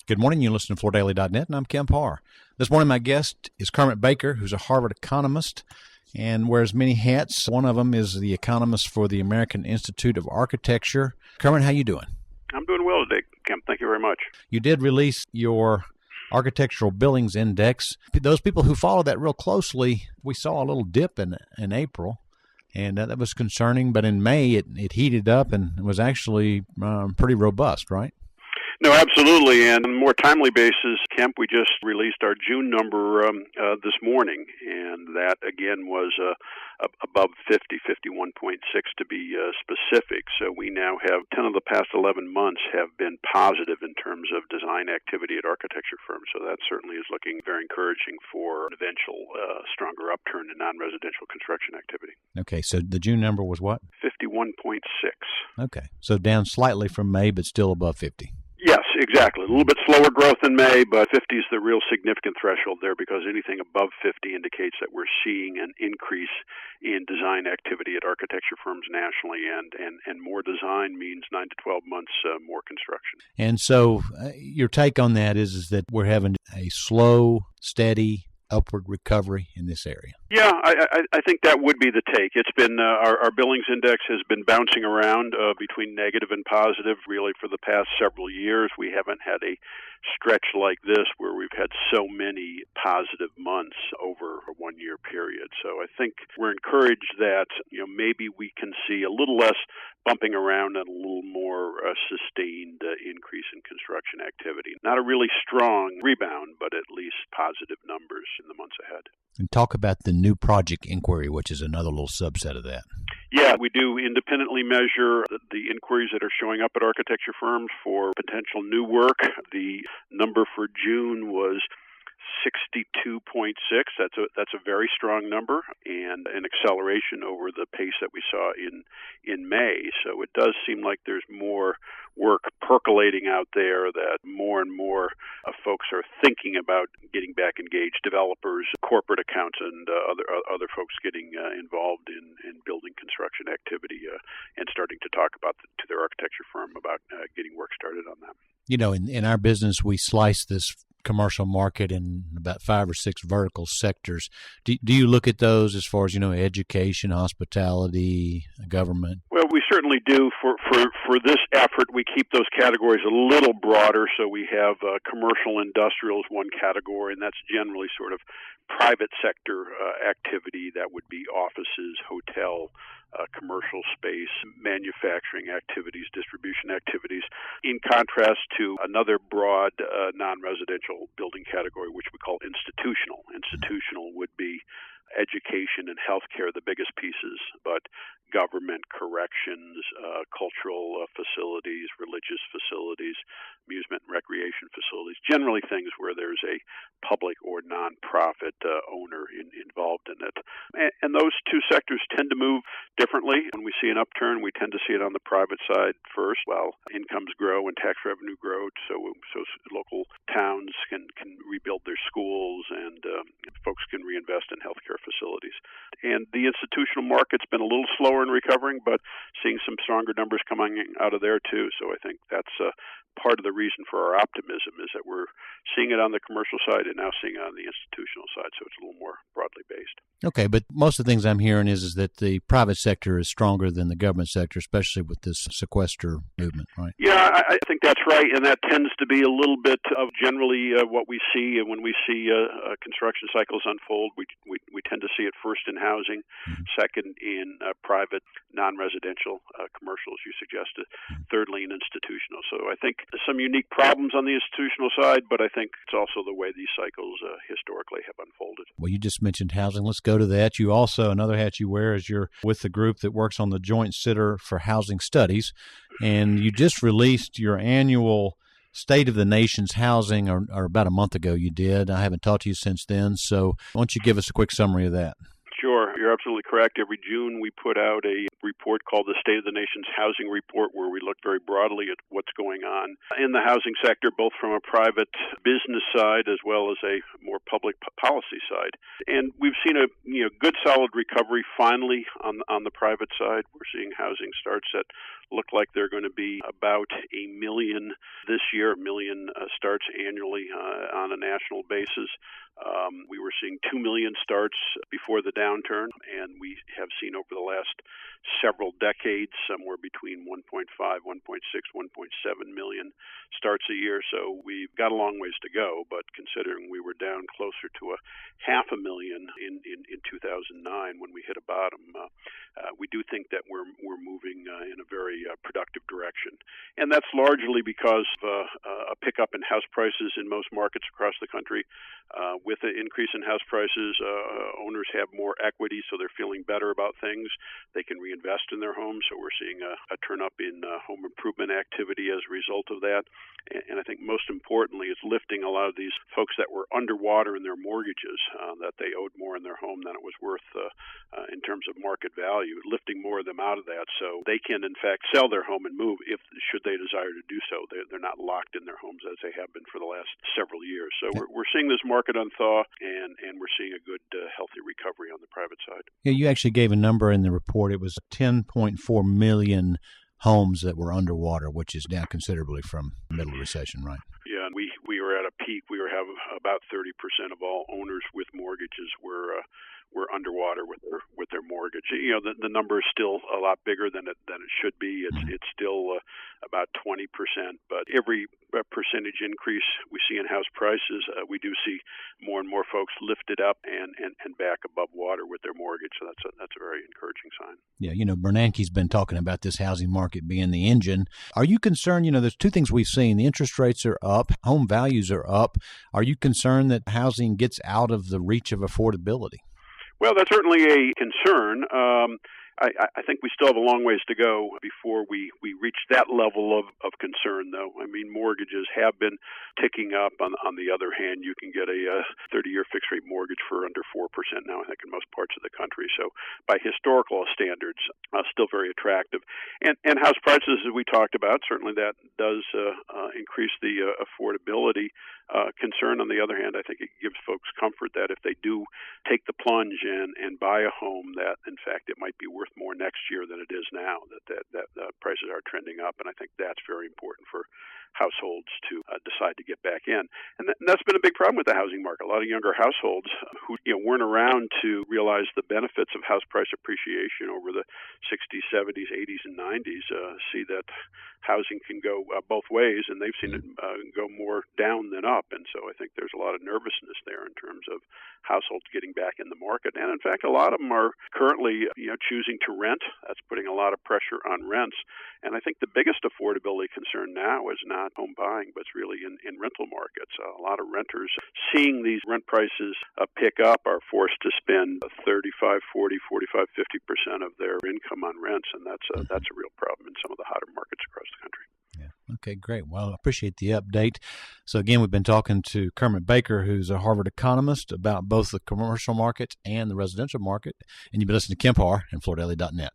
Good morning. You listen to FloorDaily.net, and I'm Kemp Harr. This morning, my guest is Kermit Baker, who's a Harvard economist and wears many hats. One of them is the economist for the American Institute of Architecture. Kermit, how you doing? I'm doing well today, Kemp. Thank you very much. You did release your Architectural Billings Index. Those people who follow that real closely, we saw a little dip in April, and that was concerning. But in May, it heated up and was actually pretty robust, right? No, absolutely. And on a more timely basis, Kemp, we just released our June number this morning, and that, again, was above 50, 51.6 to be specific. So we now have 10 of the past 11 months have been positive in terms of design activity at architecture firms. So that certainly is looking very encouraging for an eventual stronger upturn in non-residential construction activity. Okay, so the June number was what? 51.6. Okay, so down slightly from May, but still above 50. Yes, exactly. A little bit slower growth in May, but 50 is the real significant threshold there because anything above 50 indicates that we're seeing an increase in design activity at architecture firms nationally, and more design means 9 to 12 months more construction. And so your take on that is that we're having a slow, steady upward recovery in this area. Yeah, I think that would be the take. It's been our billings index has been bouncing around between negative and positive really for the past several years. We haven't had a stretch like this where we've had so many positive months over a one-year period. So I think we're encouraged that maybe we can see a little less bumping around and a little more sustained increase in construction activity. Not a really strong rebound, but at least positive numbers in the months ahead. And talk about the new project inquiry, which is another little subset of that. Yeah, we do independently measure the inquiries that are showing up at architecture firms for potential new work. The number for June was 62.6. That's a very strong number and an acceleration over the pace that we saw in May. So it does seem like there's more work percolating out there, that more and more folks are thinking about getting back engaged, developers, corporate accounts, and other folks getting involved in building construction activity and starting to talk to their architecture firm about getting work started on that. In our business, we slice this commercial market in about 5 or 6 vertical sectors. Do you look at those as far as, education, hospitality, government? Well, we certainly do. For this effort, we keep those categories a little broader. So we have commercial industrials, one category, and that's generally sort of private sector activity. That would be offices, hotel, commercial space, manufacturing activities, distribution activities, in contrast to another broad non-residential building category, which we call institutional. Institutional would be education and healthcare, the biggest pieces, but government, corrections, cultural facilities, religious facilities, amusement and recreation facilities, generally things where there's a public or nonprofit owner involved in it. And those two sectors tend to move differently. When we see an upturn, we tend to see it on the private side first, while incomes grow and tax revenue grow, so local towns can rebuild their schools and folks can reinvest in healthcare facilities. And the institutional market's been a little slower in recovering, but seeing some stronger numbers coming out of there too. So I think that's part of the reason for our optimism is that we're seeing it on the commercial side and now seeing it on the institutional side, so it's a little more broadly based. Okay, but most of the things I'm hearing is that the private sector is stronger than the government sector, especially with this sequester movement, right? Yeah, I think that's right, and that tends to be a little bit of generally what we see. And when we see construction cycles unfold, we tend to see it first in housing, second in private, non-residential, commercial, as you suggested, thirdly in institutional. So I think some unique problems on the institutional side, but I think it's also the way these cycles historically have unfolded. Well, you just mentioned housing. Let's go to that. You also, another hat you wear is you're with the group that works on the Joint Center for Housing Studies, and you just released your annual State of the Nation's Housing, or about a month ago you did. I haven't talked to you since then, so why don't you give us a quick summary of that? Sure. You're absolutely correct. Every June we put out a report called the State of the Nation's Housing Report, where we look very broadly at what's going on in the housing sector, both from a private business side as well as a more public policy side. And we've seen a good solid recovery finally on the private side. We're seeing housing starts at look like they're going to be about 1 million this year, 1 million starts annually on a national basis. We were seeing 2 million starts before the downturn, and we have seen over the last several decades somewhere between 1.5, 1.6, 1.7 million starts a year. So we've got a long ways to go, but considering we were down closer to 500,000 in 2009 when we hit a bottom, we do think that we're moving in a very productive direction. And that's largely because of a pickup in house prices in most markets across the country. With the increase in house prices, owners have more equity, so they're feeling better about things. They can reinvest in their homes, so we're seeing a turn up in home improvement activity as a result of that. And I think most importantly, it's lifting a lot of these folks that were underwater in their mortgages, that they owed more in their home than it was worth in terms of market value, lifting more of them out of that so they can, in fact, sell their home and move should they desire to do so. They're not locked in their homes as they have been for the last several years. So we're seeing this market unthaw, and we're seeing a good, healthy recovery on the private side. Yeah, you actually gave a number in the report. It was 10.4 million homes that were underwater, which is down considerably from the middle of the recession, right? Yeah, and we were at a peak. We were having about 30% of all owners with mortgages were underwater with their mortgage. You know, the number is still a lot bigger than it should be. It's still about 20%, but every percentage increase we see in house prices, we do see more and more folks lifted up and back above water with their mortgage. So that's a very encouraging sign. Yeah, you know, Bernanke's been talking about this housing market being the engine. Are you concerned? You know, there's two things we've seen. The interest rates are up, home values are up. Are you concerned that housing gets out of the reach of affordability? Well, that's certainly a concern. I think we still have a long ways to go before we reach that level of concern, though. I mean, mortgages have been ticking up. On the other hand, you can get a 30-year fixed-rate mortgage for under 4% now, I think, in most parts of the country. So by historical standards, still very attractive. And house prices, as we talked about, certainly that does increase the affordability concern. On the other hand, I think it gives folks comfort that if they do take the plunge and buy a home, that, in fact, it might be worth more next year than it is now, that prices are trending up. And I think that's very important for households to decide to get back in. And that's been a big problem with the housing market. A lot of younger households who weren't around to realize the benefits of house price appreciation over the 60s, 70s, 80s, and 90s see that housing can go both ways, and they've seen it go more down than up. And so I think there's a lot of nervousness there in terms of households getting back in the market. And in fact, a lot of them are currently choosing to rent. That's putting a lot of pressure on rents. And I think the biggest affordability concern now is not home buying, but it's really in rental markets. A lot of renters, seeing these rent prices pick up, are forced to spend 35, 40, 45, 50% of their income on rents, and that's a real problem in some of the hotter markets across the country. Yeah. Okay, great. Well, I appreciate the update. So again, we've been talking to Kermit Baker, who's a Harvard economist, about both the commercial market and the residential market. And you've been listening to Kemp Harr and FloorDaily.net.